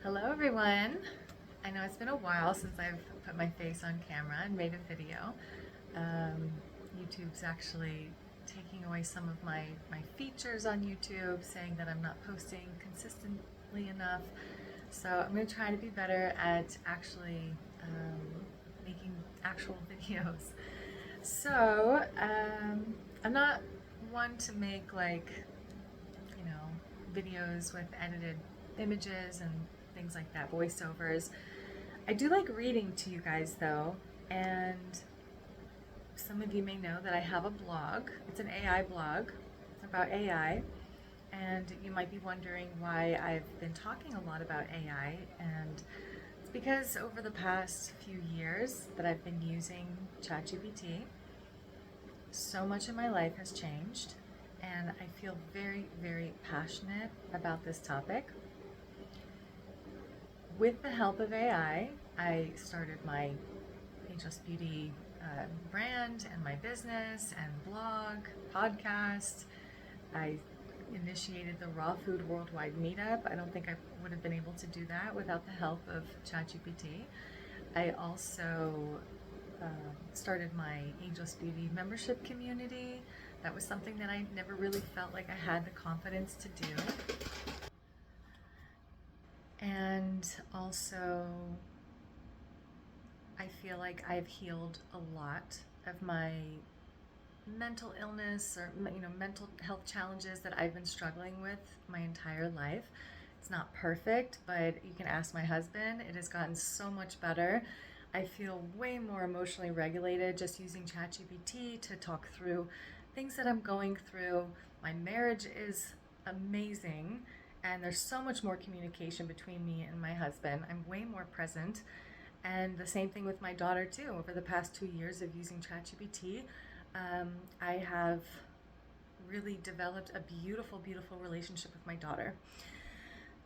Hello everyone. I know it's been a while since I've put my face on camera and made a video. Um, YouTube's actually taking away some of my features on YouTube, saying that I'm not posting consistently enough. So I'm going to try to be better at actually making actual videos. I'm not one to make you know, videos with edited images and things like that, voiceovers. I do like reading to you guys though, and some of you may know that I have a blog. It's an AI blog about AI, and you might be wondering why I've been talking a lot about AI, and it's because over the past few years that I've been using ChatGPT, so much in my life has changed, and I feel very, very passionate about this topic. With the help of AI, I started my Ageless Beauty brand and my business and blog, podcast. I initiated the Raw Food Worldwide Meetup. I don't think I would have been able to do that without the help of ChatGPT. I also started my Ageless Beauty membership community. That was something that I never really felt like I had the confidence to do. And also, I feel like I've healed a lot of my mental illness or mental health challenges that I've been struggling with my entire life. It's not perfect, but you can ask my husband. It has gotten so much better. I feel way more emotionally regulated just using ChatGPT to talk through things that I'm going through. My marriage is amazing, and there's so much more communication between me and my husband. I'm way more present. And the same thing with my daughter too. Over the past 2 years of using ChatGPT, I have really developed a beautiful, beautiful relationship with my daughter.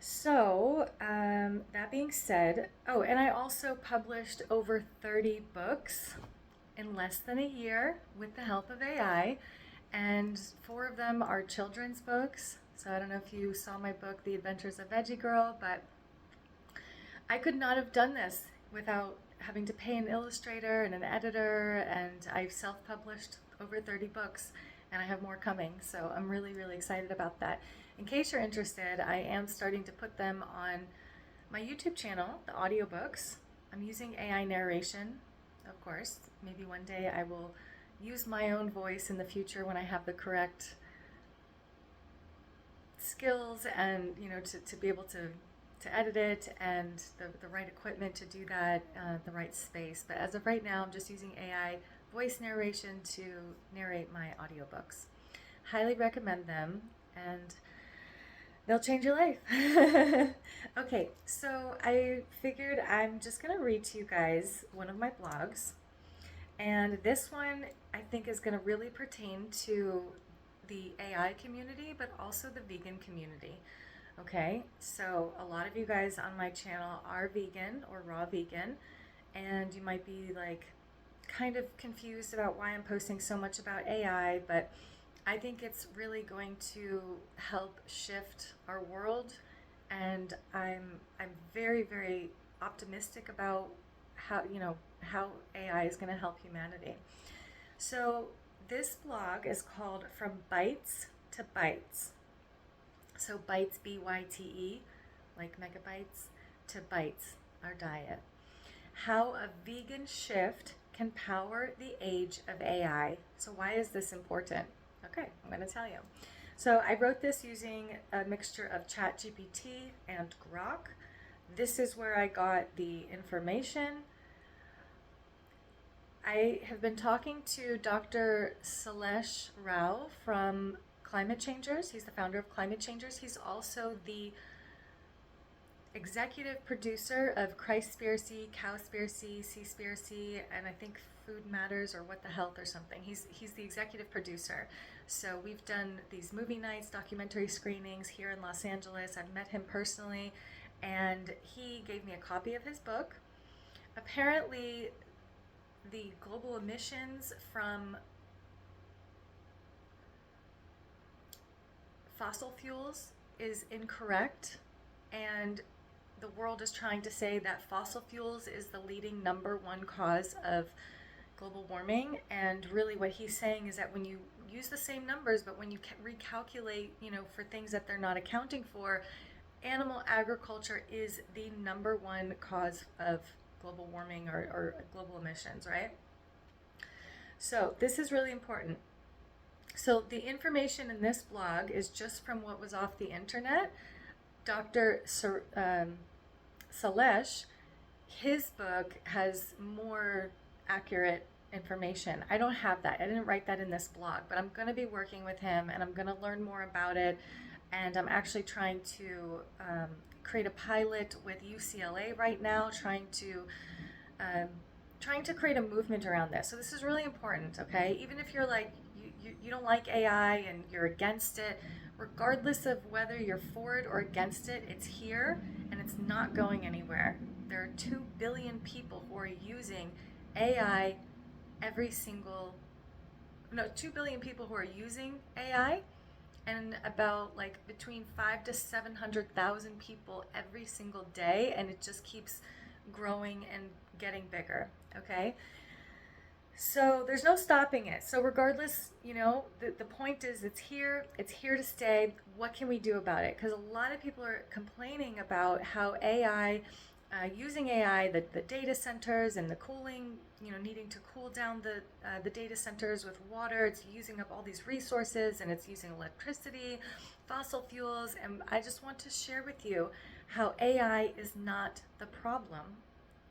So, that being said, oh, and I also published over 30 books in less than a year with the help of AI, and 4 of them are children's books. So, I don't know if you saw my book, The Adventures of Veggie Girl, but I could not have done this without having to pay an illustrator and an editor, and I've self-published over 30 books and I have more coming, so I'm really, really excited about that. In case you're interested, I am starting to put them on my YouTube channel, the audiobooks. I'm using AI narration, of course. Maybe one day I will use my own voice in the future when I have the correct skills and to be able to edit it and the right equipment to do that, the right space. But as of right now, I'm just using AI voice narration to narrate my audiobooks. Highly recommend them, and they'll change your life. Okay, so I figured I'm just gonna read to you guys one of my blogs, and this one I think is gonna really pertain to the AI community, but also the vegan community. Okay, so a lot of you guys on my channel are vegan or raw vegan, and you might be like kind of confused about why I'm posting so much about AI, but I think it's really going to help shift our world, and I'm very, very optimistic about how AI is going to help humanity. So this blog is called From Bytes to Bytes. So Bytes, B-Y-T-E, like megabytes, to Bytes, our diet. How a vegan shift can power the age of AI. So why is this important? Okay, I'm going to tell you. So I wrote this using a mixture of ChatGPT and Grok. This is where I got the information. I have been talking to Dr. Salesh Rao from Climate Changers. He's the founder of Climate Changers. He's also the executive producer of Christspiracy, Cowspiracy, Seaspiracy, and I think Food Matters or What the Health or something. He's the executive producer. So we've done these movie nights, documentary screenings here in Los Angeles. I've met him personally, and he gave me a copy of his book. Apparently, the global emissions from fossil fuels is incorrect, and the world is trying to say that fossil fuels is the leading number one cause of global warming. And really what he's saying is that when you use the same numbers, but when you recalculate, for things that they're not accounting for, animal agriculture is the number one cause of global warming or global emissions, right? So this is really important. So the information in this blog is just from what was off the internet. Dr. Salesh, his book has more accurate information. I don't have that. I didn't write that in this blog, but I'm going to be working with him and I'm going to learn more about it. And I'm actually trying to create a pilot with UCLA right now, trying to create a movement around this. So this is really important, okay? Even if you're like, you don't like AI and you're against it, regardless of whether you're for it or against it, it's here and it's not going anywhere. There are 2 billion people who are using AI 2 billion people who are using AI, and about like between 5 to 700,000 people every single day, and it just keeps growing and getting bigger, okay? So there's no stopping it. So regardless, the point is it's here to stay. What can we do about it? Because a lot of people are complaining about how AI, using AI, the data centers and the cooling, needing to cool down the data centers with water. It's using up all these resources and it's using electricity, fossil fuels. And I just want to share with you how AI is not the problem,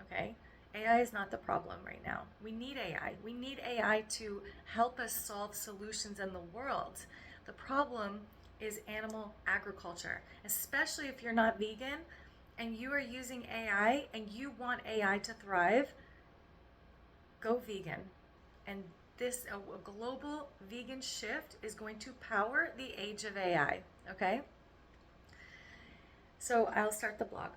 okay? AI is not the problem right now. We need AI. We need AI to help us solve solutions in the world. The problem is animal agriculture, especially if you're not vegan and you are using AI and you want AI to thrive. Go vegan. And a global vegan shift is going to power the age of AI, okay? So I'll start the blog.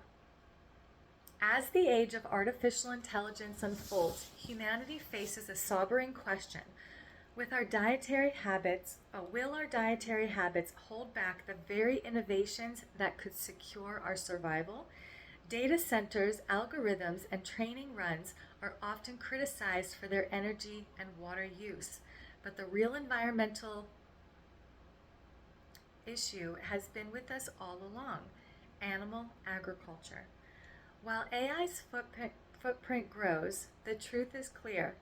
As the age of artificial intelligence unfolds, humanity faces a sobering question. Will our dietary habits hold back the very innovations that could secure our survival? Data centers, algorithms, and training runs are often criticized for their energy and water use, but the real environmental issue has been with us all along: animal agriculture. While AI's footprint grows, the truth is clear.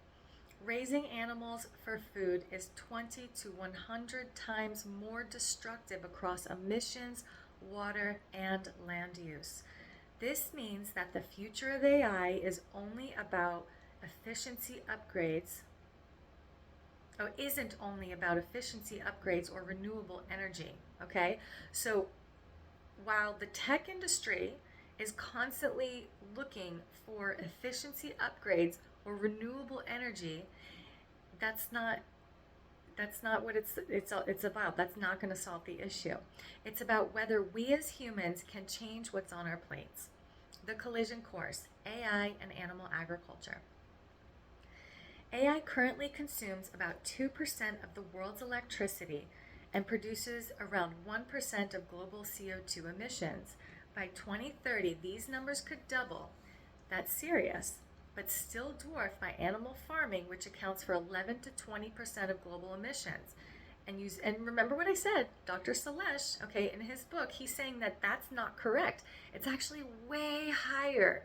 Raising animals for food is 20 to 100 times more destructive across emissions, water, and land use. This means that the future of AI is only about efficiency upgrades. Isn't only about efficiency upgrades or renewable energy, okay? So while the tech industry is constantly looking for efficiency upgrades or renewable energy, that's not what it's about. That's not going to solve the issue. It's about whether we as humans can change what's on our plates. The collision course: AI and animal agriculture. AI currently consumes about 2% of the world's electricity and produces around 1% of global CO2 emissions. By 2030, these numbers could double. That's serious, but still dwarfed by animal farming, which accounts for 11 to 20% of global emissions. And remember what I said, Dr. Salesh, okay, in his book, he's saying that that's not correct. It's actually way higher.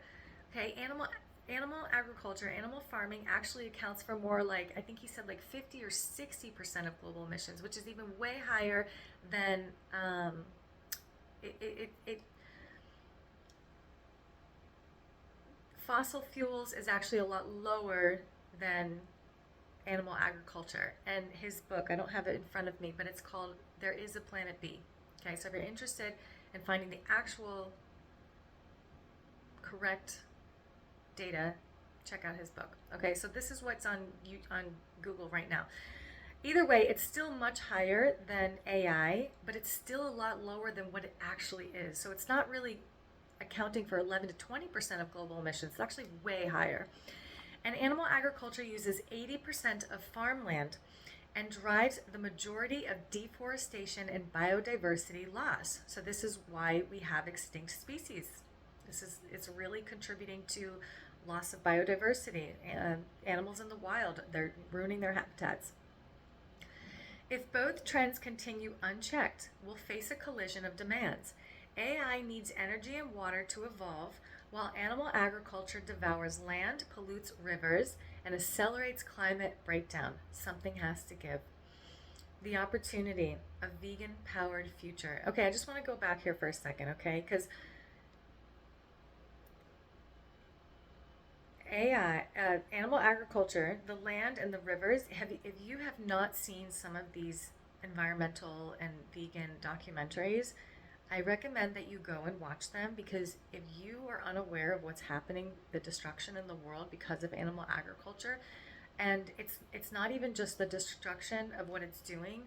Okay, animal agriculture, animal farming actually accounts for more, like, I think he said like 50 or 60% of global emissions, which is even way higher than fossil fuels is actually a lot lower than animal agriculture. And his book, I don't have it in front of me, but it's called There Is a Planet B. Okay, so if you're interested in finding the actual correct data, check out his book. Okay, so this is what's on Google right now. Either way, it's still much higher than AI, but it's still a lot lower than what it actually is. So it's not really accounting for 11 to 20% of global emissions. It's actually way higher. And animal agriculture uses 80% of farmland and drives the majority of deforestation and biodiversity loss. So this is why we have extinct species. It's really contributing to loss of biodiversity. Animals in the wild, they're ruining their habitats. If both trends continue unchecked, we'll face a collision of demands. AI needs energy and water to evolve, while animal agriculture devours land, pollutes rivers, and accelerates climate breakdown. Something has to give. The opportunity, a vegan powered future. Okay, I just want to go back here for a second, okay? Because AI, animal agriculture, the land and the rivers. If you have not seen some of these environmental and vegan documentaries, I recommend that you go and watch them, because if you are unaware of what's happening, the destruction in the world because of animal agriculture, and it's not even just the destruction of what it's doing,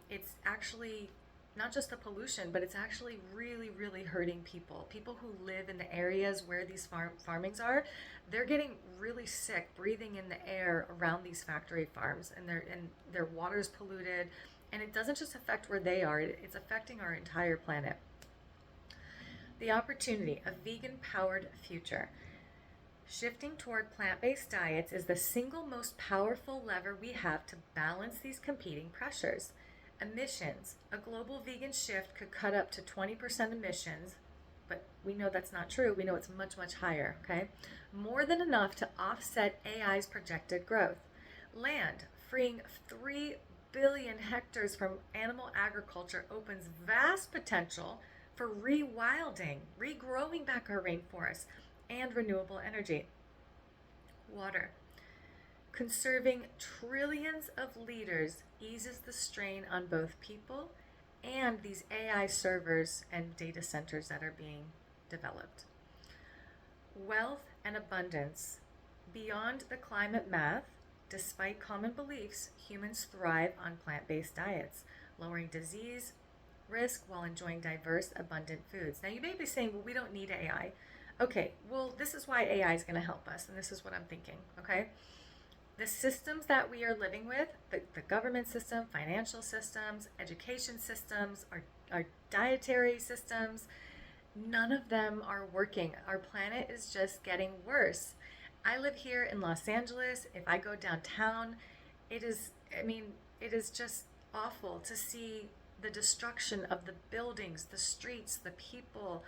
it's actually not just the pollution, but it's actually really, really hurting people who live in the areas where these farmings are. They're getting really sick breathing in the air around these factory farms, and their water's polluted, and it doesn't just affect where they are, it's affecting our entire planet. The opportunity, a vegan powered future. Shifting toward plant-based diets is the single most powerful lever we have to balance these competing pressures. Emissions. A global vegan shift could cut up to 20% emissions, but we know that's not true. We know it's much, much higher, okay? More than enough to offset AI's projected growth. Land. Freeing 3 billion hectares from animal agriculture opens vast potential for rewilding, regrowing back our rainforests, and renewable energy. Water. Conserving trillions of liters eases the strain on both people and these AI servers and data centers that are being developed. Wealth and abundance. Beyond the climate math, despite common beliefs, humans thrive on plant-based diets, lowering disease risk while enjoying diverse, abundant foods. Now, you may be saying, well, we don't need AI. Okay, well, this is why AI is going to help us, and this is what I'm thinking, okay? The systems that we are living with, the government system, financial systems, education systems, our dietary systems, none of them are working. Our planet is just getting worse. I live here in Los Angeles. If I go downtown, it is just awful to see the destruction of the buildings, the streets, the people,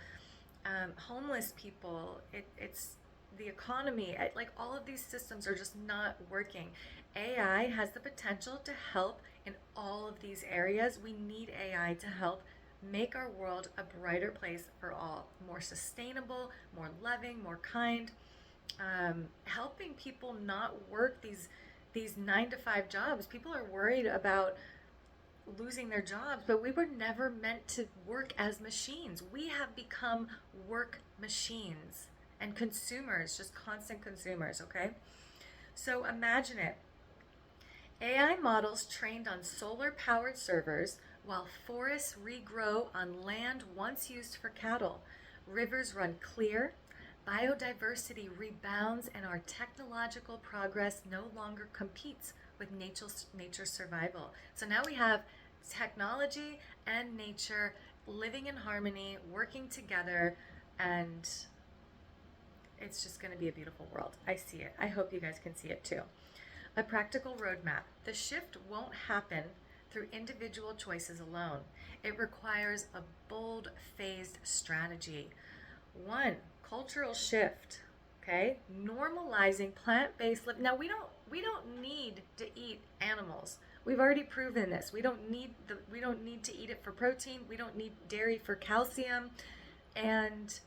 homeless people. It's the economy. Like, all of these systems are just not working. AI has the potential to help in all of these areas. We need AI to help make our world a brighter place for all, more sustainable, more loving, more kind, helping people not work these 9-to-5 jobs. People are worried about losing their jobs, but we were never meant to work as machines. We have become work machines and consumers, just constant consumers, okay? So imagine it. AI models trained on solar-powered servers while forests regrow on land once used for cattle. Rivers run clear, biodiversity rebounds, and our technological progress no longer competes with nature's survival. So now we have technology and nature living in harmony, working together, and it's just going to be a beautiful world. I see it. I hope you guys can see it too. A practical roadmap. The shift won't happen through individual choices alone. It requires a bold, phased strategy. 1, cultural shift. Okay, normalizing plant-based living. Now we don't need to eat animals. We've already proven this. We don't need to eat it for protein. We don't need dairy for calcium, and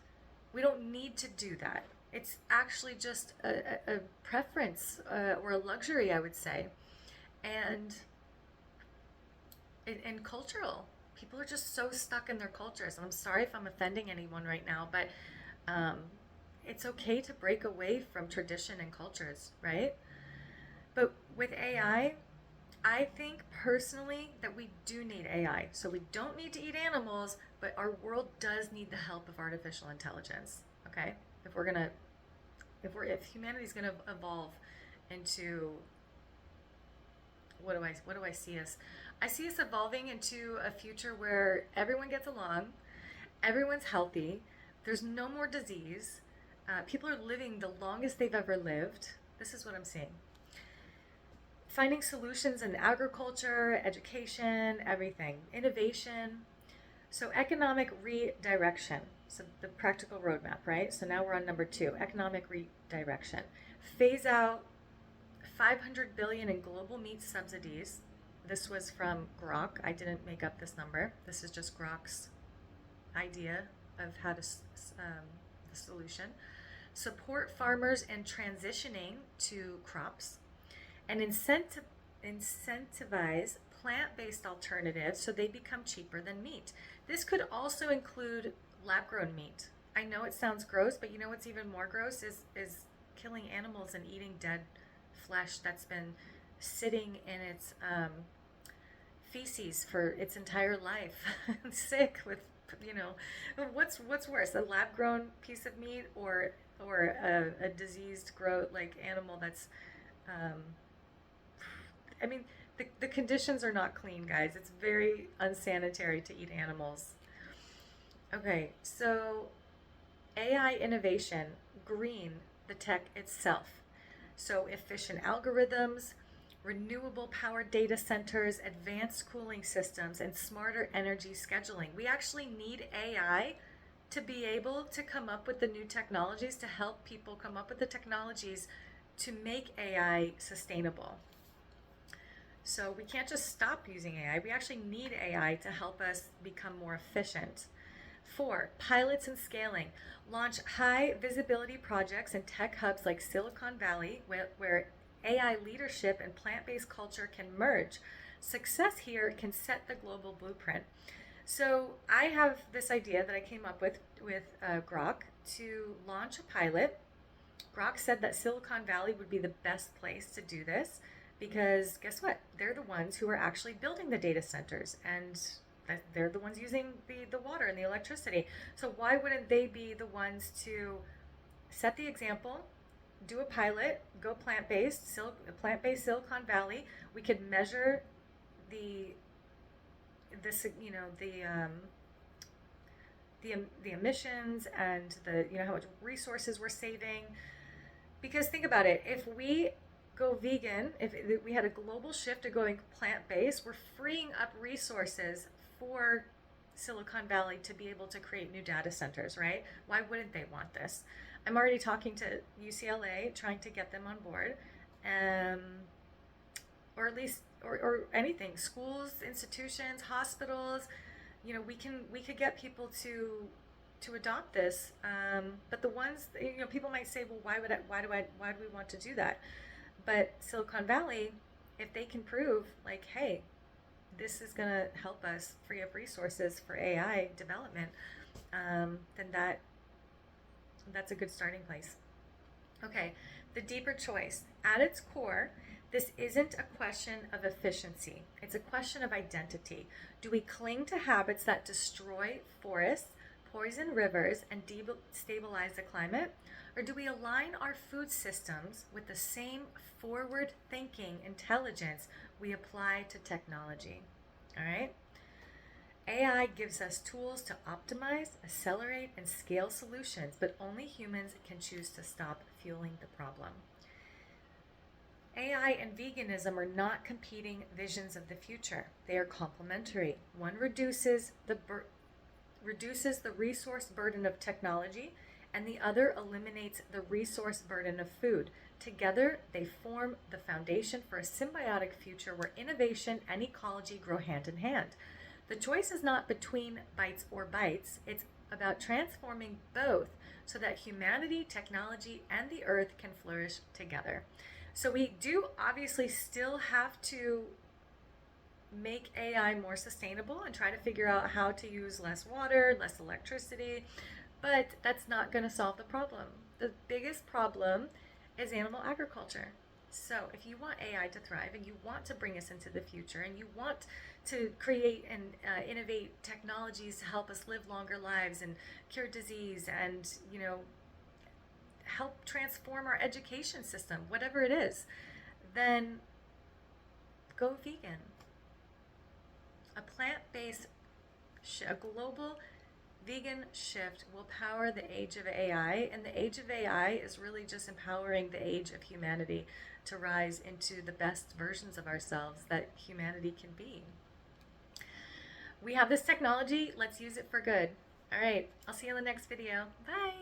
we don't need to do that. It's actually just a preference or a luxury, I would say. And cultural. People are just so stuck in their cultures. And I'm sorry if I'm offending anyone right now, but it's okay to break away from tradition and cultures, right? But with AI, I think personally that we do need AI. So we don't need to eat animals, but our world does need the help of artificial intelligence, okay? If humanity's gonna evolve into, what do I see us? I see us evolving into a future where everyone gets along, everyone's healthy, There's no more disease. People are living the longest they've ever lived. This is what I'm seeing. Finding solutions in agriculture, education, everything, innovation. So, economic redirection. So, the practical roadmap, right? So, now we're on number 2, economic redirection. Phase out 500 billion in global meat subsidies. This was from Grok. I didn't make up this number. This is just Grok's idea of how to the solution. Support farmers in transitioning to crops, and incentivize plant-based alternatives so they become cheaper than meat. This could also include lab-grown meat. I know it sounds gross, but you know what's even more gross is killing animals and eating dead flesh that's been sitting in its feces for its entire life, sick with, you know, what's worse, a lab-grown piece of meat or a diseased like animal that's I mean, the conditions are not clean, guys. It's very unsanitary to eat animals. Okay, so AI innovation, green, the tech itself. So efficient algorithms, renewable power data centers, advanced cooling systems, and smarter energy scheduling. We actually need AI to be able to come up with the new technologies, to help people come up with the technologies to make AI sustainable. So we can't just stop using AI. We actually need AI to help us become more efficient. 4, pilots and scaling. Launch high visibility projects in tech hubs like Silicon Valley, where AI leadership and plant-based culture can merge. Success here can set the global blueprint. So I have this idea that I came up with Grok to launch a pilot. Grok said that Silicon Valley would be the best place to do this because guess what? They're the ones who are actually building the data centers, and they're the ones using the water and the electricity. So why wouldn't they be the ones to set the example, do a pilot, go plant-based Silicon Valley? We could measure the emissions and how much resources we're saving. Because think about it, if we go vegan, if we had a global shift to going plant-based, we're freeing up resources for Silicon Valley to be able to create new data centers, right? Why wouldn't they want this? I'm already talking to UCLA, trying to get them on board, or at least, or anything, schools, institutions, hospitals. We could get people to adopt this. But the ones, people might say, well, why do we want to do that? But Silicon Valley, if they can prove like, hey, this is going to help us free up resources for AI development, then that's a good starting place. Okay, the deeper choice. At its core, this isn't a question of efficiency. It's a question of identity. Do we cling to habits that destroy forests, poison rivers, and destabilize the climate? Or do we align our food systems with the same forward-thinking intelligence we apply to technology? All right? AI gives us tools to optimize, accelerate, and scale solutions, but only humans can choose to stop fueling the problem. AI and veganism are not competing visions of the future. They are complementary. One reduces the resource burden of technology, and the other eliminates the resource burden of food. Together, they form the foundation for a symbiotic future where innovation and ecology grow hand in hand. The choice is not between bytes or bytes. It's about transforming both so that humanity, technology, and the earth can flourish together. So we do obviously still have to make AI more sustainable and try to figure out how to use less water, less electricity, but that's not going to solve the problem. The biggest problem is animal agriculture. So if you want AI to thrive and you want to bring us into the future and you want to create and innovate technologies to help us live longer lives and cure disease and, help transform our education system, whatever it is, then go vegan. A plant-based, a global vegan shift will power the age of AI, and the age of AI is really just empowering the age of humanity to rise into the best versions of ourselves that humanity can be. We have this technology, let's use it for good. All right, I'll see you in the next video. Bye.